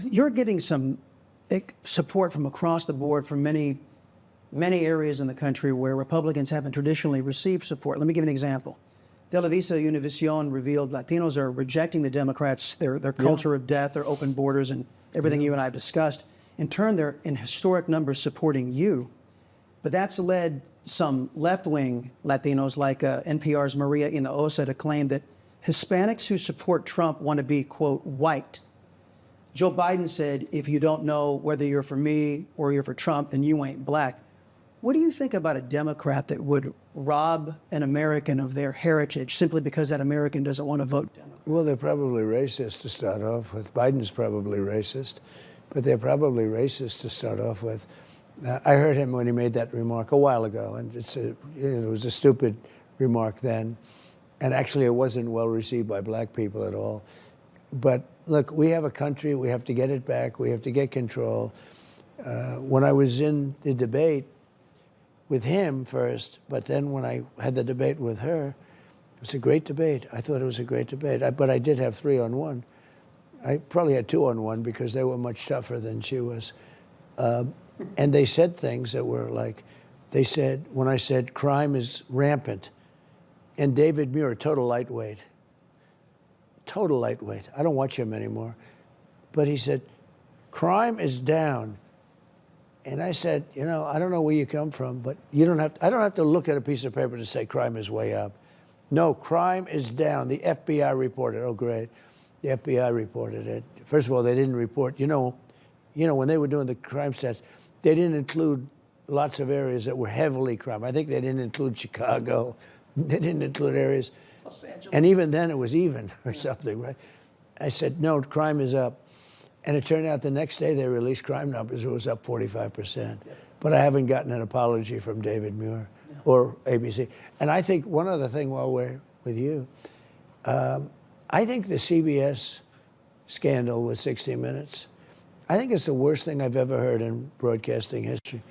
you're getting some support from across the board from many areas in the country where Republicans haven't traditionally received support. Let me give you an example. Televisa Univision revealed Latinos are rejecting the Democrats, their culture of death, their open borders, and everything you and I have discussed. In turn, they're in historic numbers supporting you. But that's led some left-wing Latinos like NPR's Maria Inaosa to claim that Hispanics who support Trump want to be, quote, white. Joe Biden said, if you don't know whether you're for me or you're for Trump, then you ain't black. What do you think about a Democrat that would rob an American of their heritage simply because that American doesn't want to vote Democrat? Well, they're probably racist to start off with. Biden's probably racist, but they're probably racist to start off with. I heard him when he made that remark a while ago, and it was a stupid remark then. And actually, it wasn't well received by black people at all. But look, we have a country, we have to get it back, we have to get control. When I was in the debate with him first, but then when I had the debate with her, it was a great debate. I thought it was a great debate, but I did have 3-on-1. I probably had 2-on-1 because they were much tougher than she was. And they said things that were like, they said, when I said crime is rampant, and David Muir, total lightweight. I don't watch him anymore. But he said, crime is down. And I said, you know, I don't know where you come from, but I don't have to look at a piece of paper to say crime is way up. No, crime is down. The FBI reported. Oh, great. The FBI reported it. First of all, they didn't report, you know, when they were doing the crime stats, they didn't include lots of areas that were heavily crime. I think they didn't include Chicago. They didn't include areas. Los Angeles. And even then it was even or something, right? I said, no, crime is up. And it turned out the next day they released crime numbers. It was up 45%. Yeah. But I haven't gotten an apology from David Muir or ABC. And I think one other thing while we're with you, I think the CBS scandal with 60 Minutes, I think it's the worst thing I've ever heard in broadcasting history.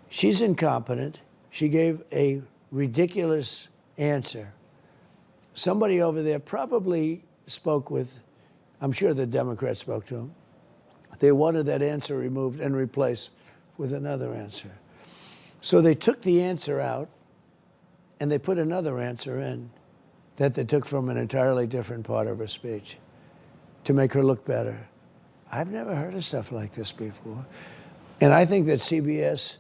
She's incompetent. She gave a ridiculous answer. Somebody over there probably spoke with, I'm sure the Democrats spoke to him. They wanted that answer removed and replaced with another answer. So they took the answer out and they put another answer in that they took from an entirely different part of her speech to make her look better. I've never heard of stuff like this before. And I think that CBS,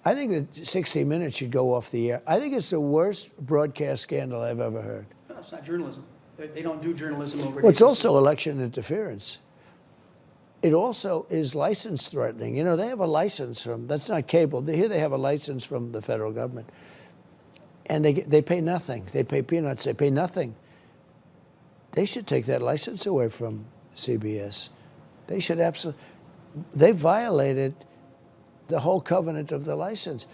I think that 60 Minutes should go off the air. I think it's the worst broadcast scandal I've ever heard. No, it's not journalism. They don't do journalism over. Well, it's also election interference. It also is license threatening. You know, they have a license from, that's not cable. Here they have a license from the federal government. And they pay nothing. They pay peanuts. They pay nothing. They should take that license away from CBS. They should absolutely, they violated the whole covenant of the license.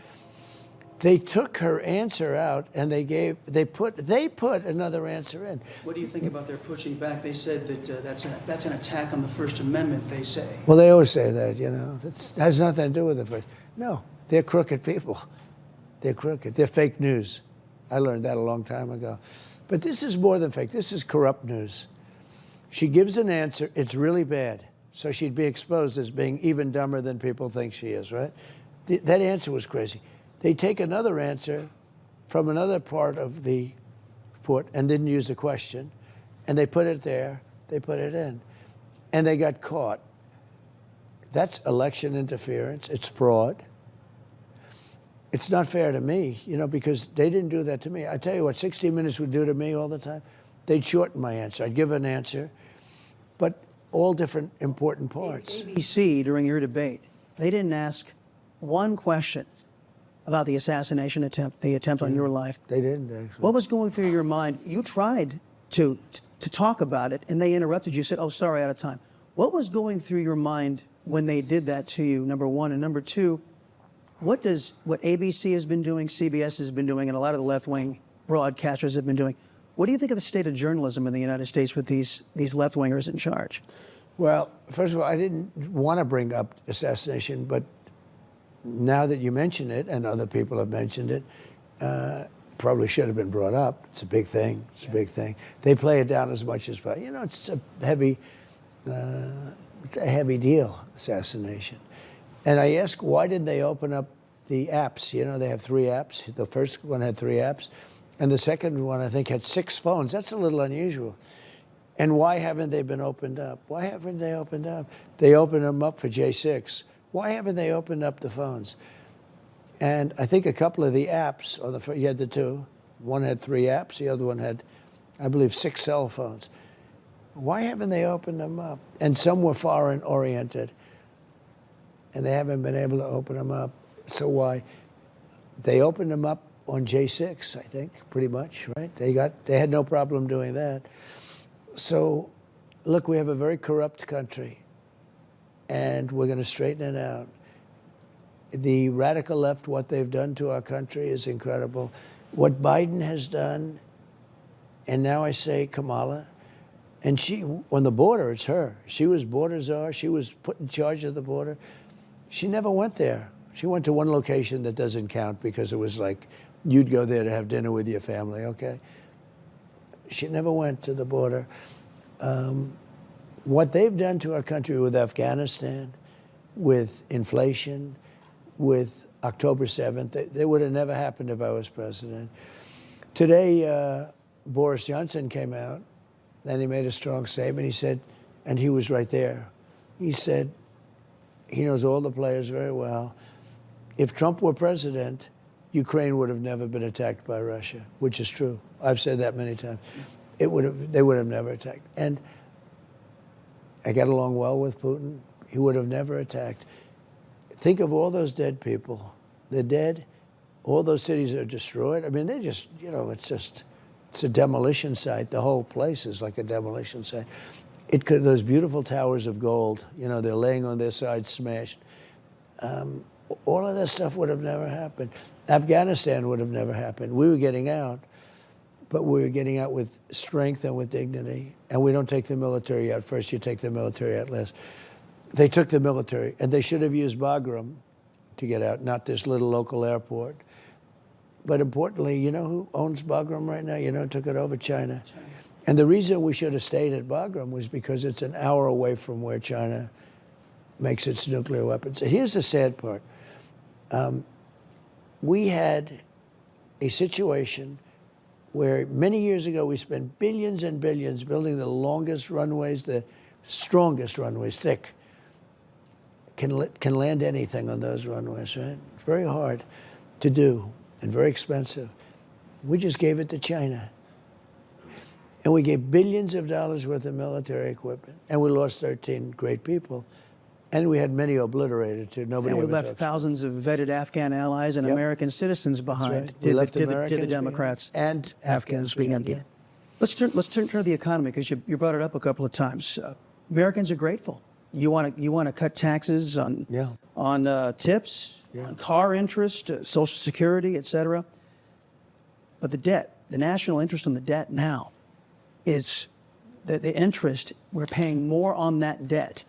They took her answer out and they put another answer in. What do you think about their pushing back? They said that that's an attack on the First Amendment, they say. Well, they always say that, you know. That has nothing to do with the First. No, they're crooked people. They're crooked. They're fake news. I learned that a long time ago. But this is more than fake. This is corrupt news. She gives an answer. It's really bad. So she'd be exposed as being even dumber than people think she is, right? That answer was crazy. They take another answer from another part of the report and didn't use the question, and they put it there, they put it in, and they got caught. That's election interference. It's fraud. It's not fair to me, you know, because they didn't do that to me. I tell you what 60 Minutes would do to me all the time. They'd shorten my answer. I'd give an answer, but all different important parts. ABC, during your debate, they didn't ask one question about the assassination attempt, the attempt on your life. They didn't, actually. What was going through your mind? You tried to talk about it, and they interrupted you, said, oh, sorry, out of time. What was going through your mind when they did that to you, number one? And number two, what ABC has been doing, CBS has been doing, and a lot of the left-wing broadcasters have been doing, what do you think of the state of journalism in the United States with these left-wingers in charge? Well, first of all, I didn't want to bring up assassination, but now that you mention it, and other people have mentioned it, probably should have been brought up. It's a big thing. It's a big thing. They play it down as much as possible. You know, it's a heavy It's a heavy deal, assassination. And I asked, why did they open up the apps? You know, they have 3 apps. The first one had 3 apps, and the second one, I think, had 6 phones. That's a little unusual. And why haven't they been opened up? Why haven't they opened up? They opened them up for J6. Why haven't they opened up the phones? And I think a couple of the apps, or you had the 2. One had 3 apps. The other one had, I believe, 6 cell phones. Why haven't they opened them up? And some were foreign oriented, and they haven't been able to open them up. So why? They opened them up on J6, I think, pretty much, right? They had no problem doing that. So, look, we have a very corrupt country, and we're going to straighten it out. The radical left, what they've done to our country is incredible. What Biden has done, and now I say Kamala, and she, on the border, it's her. She was border czar. She was put in charge of the border. She never went there. She went to one location that doesn't count because it was like you'd go there to have dinner with your family, okay? She never went to the border. What they've done to our country with Afghanistan, with inflation, with October 7th, they would have never happened if I was president. Today, Boris Johnson came out, and he made a strong statement. He said, and he was right there, he said, he knows all the players very well. If Trump were president, Ukraine would have never been attacked by Russia, which is true. I've said that many times. They would have never attacked. And I got along well with Putin. He would have never attacked. Think of all those dead people. They're dead. All those cities are destroyed. I mean, they just, you know, it's a demolition site. The whole place is like a demolition site. Those beautiful towers of gold, you know, they're laying on their sides smashed. All of that stuff would have never happened. Afghanistan would have never happened. We were getting out, but we were getting out with strength and with dignity. And we don't take the military out first, you take the military out last. They took the military, and they should have used Bagram to get out, not this little local airport. But importantly, you know who owns Bagram right now? You know who took it over? China. And the reason we should have stayed at Bagram was because it's an hour away from where China makes its nuclear weapons. Here's the sad part. We had a situation where many years ago we spent billions and billions building the longest runways, the strongest runways, thick. Can land anything on those runways, right? It's very hard to do and very expensive. We just gave it to China. And we gave billions of dollars worth of military equipment, and we lost 13 great people. And we had many obliterated, too. Nobody and we ever left talks. thousands of vetted Afghan allies and American citizens behind. That's right. We left Did Americans the Democrats. and Afghans behind. Yeah. Let's turn to the economy, because you brought it up a couple of times. Americans are grateful. You want to cut taxes on tips, on car interest, Social Security, et cetera. But the debt, the national interest on the debt now is the interest, we're paying more on that debt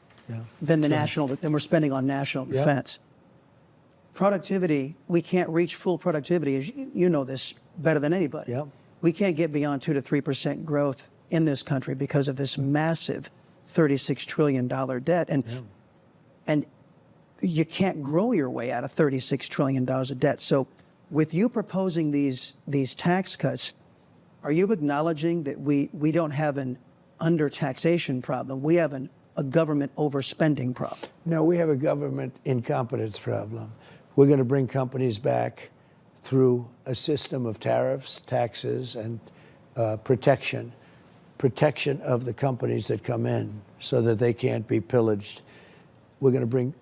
than than we're spending on national defense. Productivity, we can't reach full productivity, as you know this better than anybody. We can't get beyond 2 to 3% growth in this country because of this massive $36 trillion debt. And you can't grow your way out of $36 trillion of debt. So with you proposing these tax cuts, are you acknowledging that we don't have an under-taxation problem? We have a government overspending problem. No, we have a government incompetence problem. We're going to bring companies back through a system of tariffs, taxes, and protection of the companies that come in so that they can't be pillaged. We're going to bring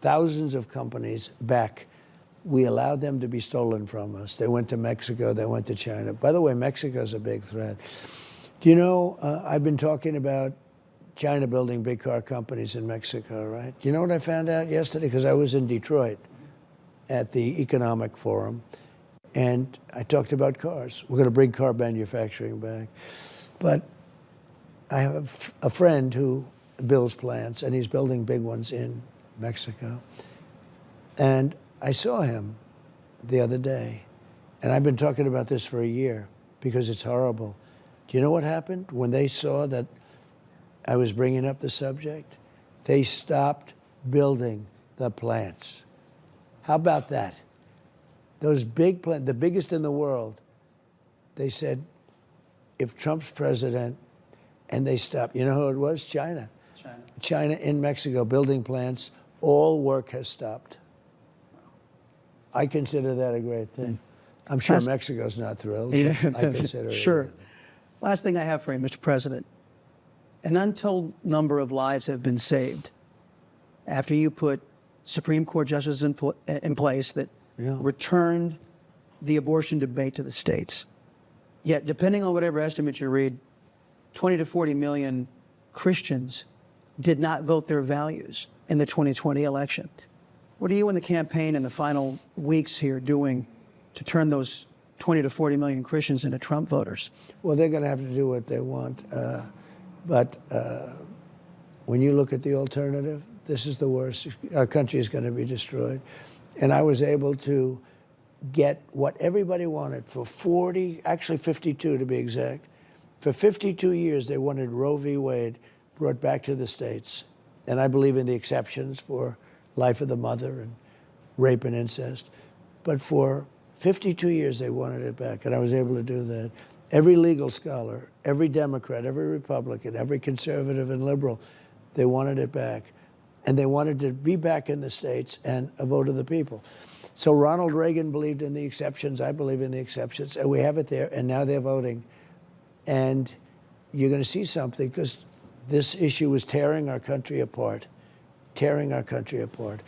thousands of companies back. We allowed them to be stolen from us. They went to Mexico, they went to China. By the way, Mexico's a big threat. Do you know, I've been talking about China building big car companies in Mexico, right? Do you know what I found out yesterday? Because I was in Detroit at the Economic Forum, and I talked about cars. We're going to bring car manufacturing back. But I have a friend who builds plants, and he's building big ones in Mexico. And I saw him the other day, and I've been talking about this for a year because it's horrible. Do you know what happened when they saw that I was bringing up the subject. They stopped building the plants. How about that? Those big plants, the biggest in the world, they said, if Trump's president, and they stopped. You know who it was? China. China in Mexico, building plants. All work has stopped. I consider that a great thing. I'm sure Mexico's not thrilled. Yeah. I consider it. Sure. Last thing I have for you, Mr. President. An untold number of lives have been saved after you put Supreme Court justices in place that returned the abortion debate to the states. Yet, depending on whatever estimate you read, 20 to 40 million Christians did not vote their values in the 2020 election. What are you and the campaign in the final weeks here doing to turn those 20 to 40 million Christians into Trump voters? Well, they're going to have to do what they want. But when you look at the alternative, this is the worst. Our country is going to be destroyed. And I was able to get what everybody wanted for 40, actually 52 to be exact. For 52 years, they wanted Roe v. Wade brought back to the states. And I believe in the exceptions for life of the mother and rape and incest. But for 52 years, they wanted it back, and I was able to do that. Every legal scholar, every Democrat, every Republican, every conservative and liberal, they wanted it back. And they wanted to be back in the states and a vote of the people. So Ronald Reagan believed in the exceptions. I believe in the exceptions. And we have it there, and now they're voting. And you're going to see something, because this issue is tearing our country apart, tearing our country apart.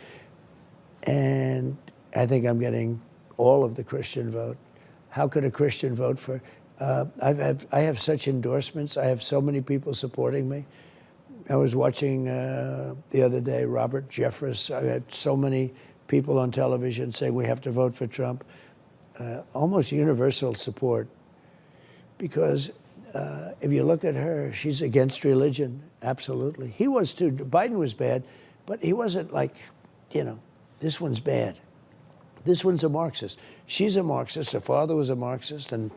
And I think I'm getting all of the Christian vote. How could a Christian vote for? I have such endorsements. I have so many people supporting me. I was watching the other day, Robert Jeffress. I had so many people on television saying we have to vote for Trump. Almost universal support. Because if you look at her, she's against religion, absolutely. He was too. Biden was bad, but he wasn't like, this one's bad. This one's a Marxist. She's a Marxist. Her father was a Marxist, and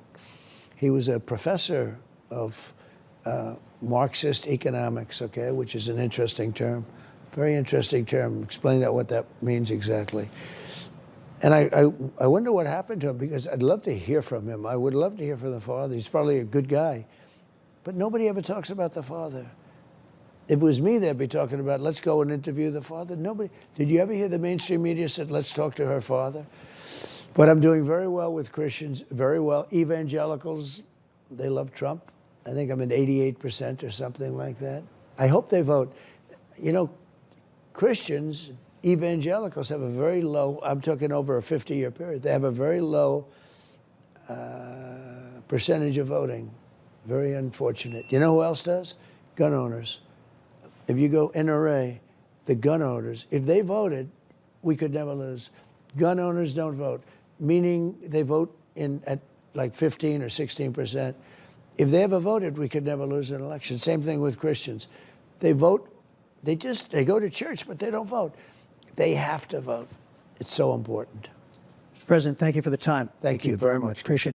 he was a professor of Marxist economics, okay, which is an interesting term. Very interesting term. Explain what that means exactly. And I wonder what happened to him, because I'd love to hear from him. I would love to hear from the father. He's probably a good guy. But nobody ever talks about the father. If it was me, they'd be talking about, let's go and interview the father. Nobody. Did you ever hear the mainstream media said, let's talk to her father? But I'm doing very well with Christians, very well. Evangelicals, they love Trump. I think I'm at 88% or something like that. I hope they vote. Christians, evangelicals have a very low, I'm talking over a 50-year period, they have a very low percentage of voting. Very unfortunate. You know who else does? Gun owners. If you go NRA, the gun owners, if they voted, we could never lose. Gun owners don't vote, meaning they vote at like 15 or 16%. If they ever voted, we could never lose an election. Same thing with Christians. They vote, they go to church, but they don't vote. They have to vote. It's so important. Mr. President, thank you for the time. Thank you very much. Appreciate it.